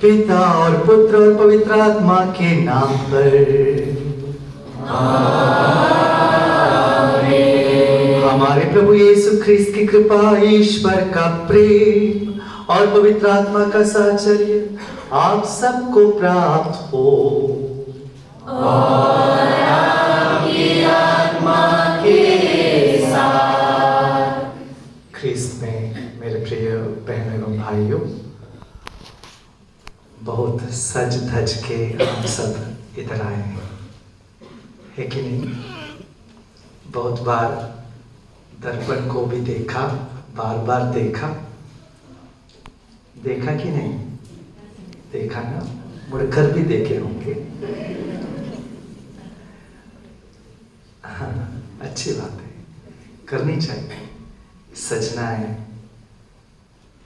पिता और पुत्र और पवित्र आत्मा के नाम पर आमीन। हमारे प्रभु यीशु ख्रिस्त की कृपा, ईश्वर का प्रेम और पवित्र आत्मा का साहचर्य आप सबको प्राप्त हो और आपकी आत्मा के साथ। ख्रिस्त में मेरे प्रिय बहनों एवं भाइयों, बहुत सज धज के हम सब इधर आए हैं, है कि नहीं? बहुत बार दर्पण को भी देखा, बार बार देखा कि नहीं? देखा ना? मुड़कर भी देखे होंगे। हाँ, अच्छी बात है, करनी चाहिए। सजना है,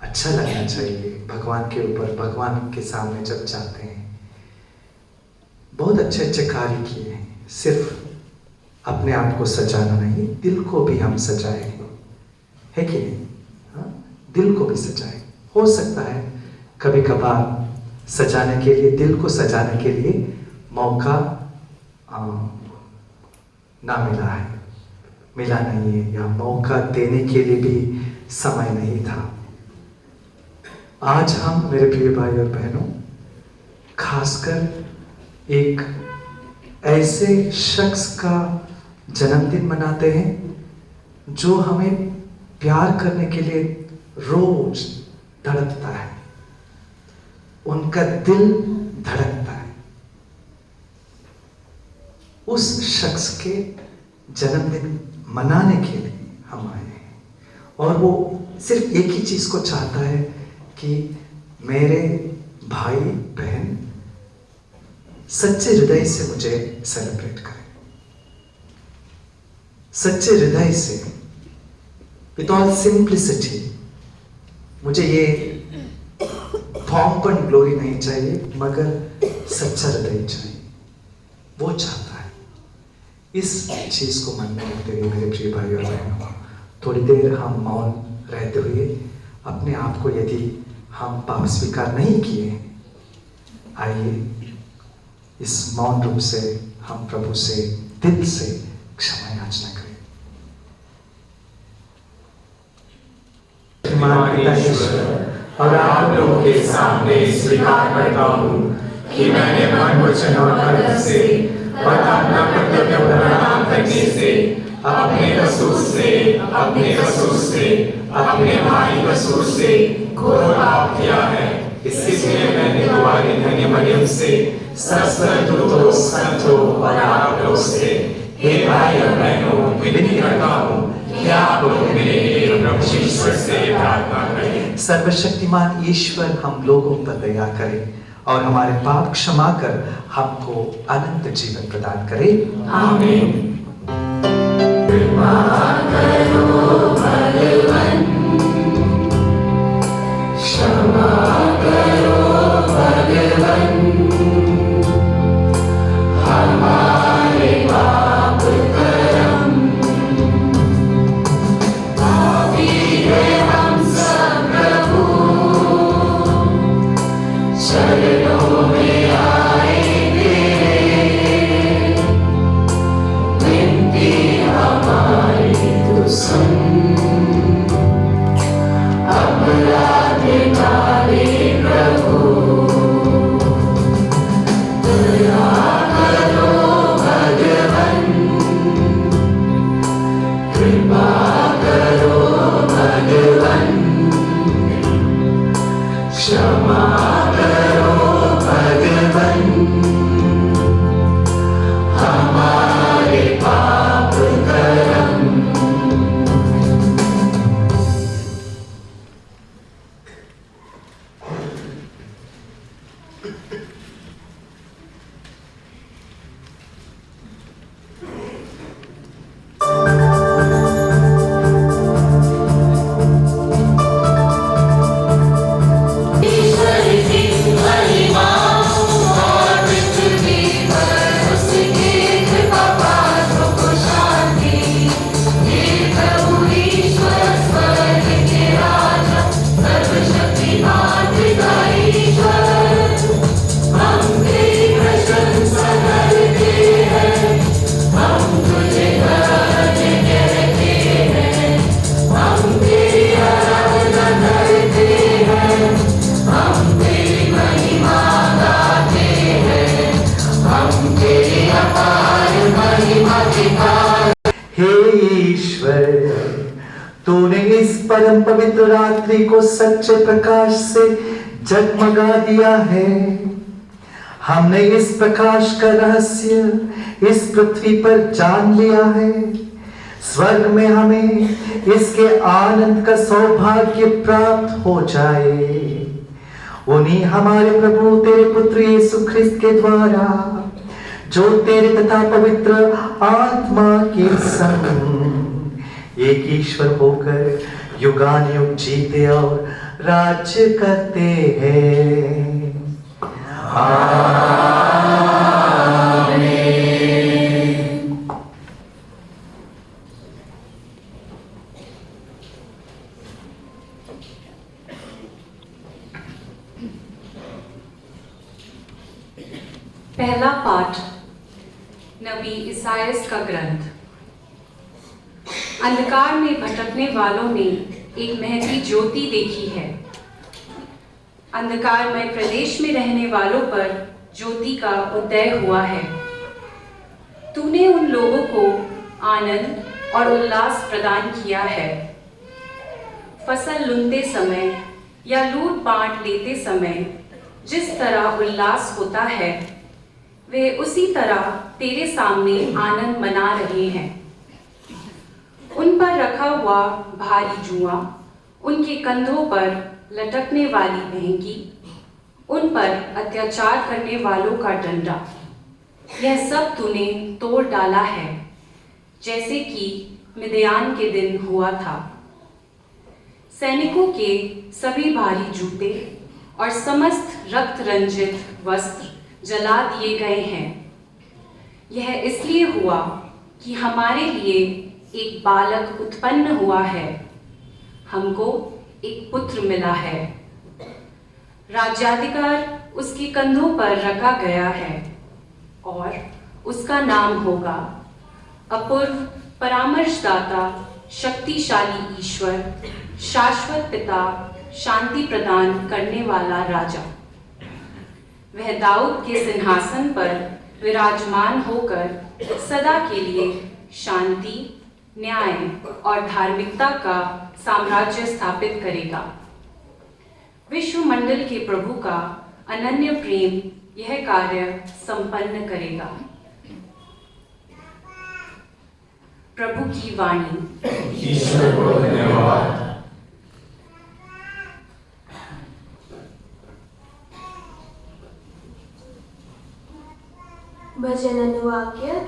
अच्छा लगना चाहिए भगवान के ऊपर, भगवान के सामने जब जाते हैं। बहुत अच्छे अच्छे कार्य किए हैं, सिर्फ अपने आप को सजाना नहीं, दिल को भी हम सजाए, है कि नहीं? हाँ, दिल को भी सजाए। हो सकता है कभी कभार सजाने के लिए, दिल को सजाने के लिए मौका ना मिला नहीं है, या मौका देने के लिए भी समय नहीं था। आज हम मेरे प्रिय भाई और बहनों, खासकर एक ऐसे शख्स का जन्मदिन मनाते हैं जो हमें प्यार करने के लिए रोज धड़कता है, उनका दिल धड़कता है। उस शख्स के जन्मदिन मनाने के लिए हम आए हैं, और वो सिर्फ एक ही चीज को चाहता है कि मेरे भाई बहन सच्चे हृदय से मुझे सेलिब्रेट करें, सच्चे हृदय से, विद ऑल सिंप्लिसिटी। मुझे ये फॉर्म ग्लोरी नहीं चाहिए, मगर सच्चा हृदय चाहिए, वो चाहता है। इस चीज को मन में रखते हुए मेरे प्रिय भाई और बहनों, थोड़ी देर हम मौन रहते हुए अपने आप को, यदि हम पाप स्वीकार नहीं किए, आइए इस मौन रूप से हम प्रभु से दिल से क्षमा याचना करें। और आप लोगों के सामने स्वीकार करता हूँ कि मैंने मन, वचन और कर्म से और अपना कर्तव्य प्रणाम करने से, अपने कसूर से, अपने भाई कसूर से घोर पाप किया है। इसलिए मैंने तुम्हारी धन्य मरियम से, सत्संतों, संतों और आप लोग से, हे भाई और बहनों, विनती करता हूँ कि आप लोग मेरे लिए प्रभु ईश्वर से प्रार्थना करें। सर्वशक्तिमान ईश्वर हम लोगों पर दया करे और हमारे पाप क्षमा कर हमको अनंत जीवन प्रदान करे। आमीन। कृपा करो भगवन, क्षमा करो भगवन, हमारे पाप कर्म। पापी है हम सब प्रभु, चरणों में आए तेरे, विनती हमारी तू सुन। अपराध तारे प्रभु, दया करो भगवन, कृपा करो भगवन, क्षमा करो भगवन, हमारे पाप कर्म। तूने इस परम पवित्र रात्रि को सच्चे प्रकाश से जगमगा दिया है। हमने इस प्रकाश का रहस्य इस पृथ्वी पर जान लिया है। स्वर्ग में हमें इसके आनंद का सौभाग्य प्राप्त हो जाए। उन्हीं हमारे प्रभु तेरे पुत्र यीशु ख्रिस्त के द्वारा, जो तेरे तथा पवित्र आत्मा के संग एक ईश्वर होकर युगानुयुग जीते और राज्य करते हैं। पहला पाठ नबी इसायास का ग्रंथ। अंधकार में भटकने वालों ने एक महती ज्योति देखी है। अंधकारमय प्रदेश में रहने वालों पर ज्योति का उदय हुआ है। तूने उन लोगों को आनंद और उल्लास प्रदान किया है। फसल लूटते समय या लूट बांट लेते समय जिस तरह उल्लास होता है, वे उसी तरह तेरे सामने आनंद मना रहे हैं। उन पर रखा हुआ भारी जुआ, उनके कंधों पर लटकने वाली महंगी, उन पर अत्याचार करने वालों का डंडा, यह सब तूने तोड़ डाला है, जैसे कि मिद्यान के दिन हुआ था। सैनिकों के सभी भारी जूते और समस्त रक्त रंजित वस्त्र जला दिए गए हैं। यह इसलिए हुआ कि हमारे लिए एक बालक उत्पन्न हुआ है, हमको एक पुत्र मिला है। राज्याधिकार उसके कंधों पर रखा गया है और उसका नाम होगा अपूर्व परामर्शदाता, शक्तिशाली ईश्वर, शाश्वत पिता, शांति प्रदान करने वाला राजा। वह दाऊद के सिंहासन पर विराजमान होकर सदा के लिए शांति, न्याय और धार्मिकता का साम्राज्य स्थापित करेगा। विश्व मंडल के प्रभु का अनन्य प्रेम यह कार्य संपन्न करेगा। प्रभु की वाणी। ईश्वर को धन्यवाद। भजन अनुवाक्य।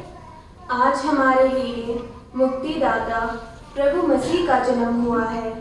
आज हमारे लिए मुक्तिदाता प्रभु मसीह का जन्म हुआ है।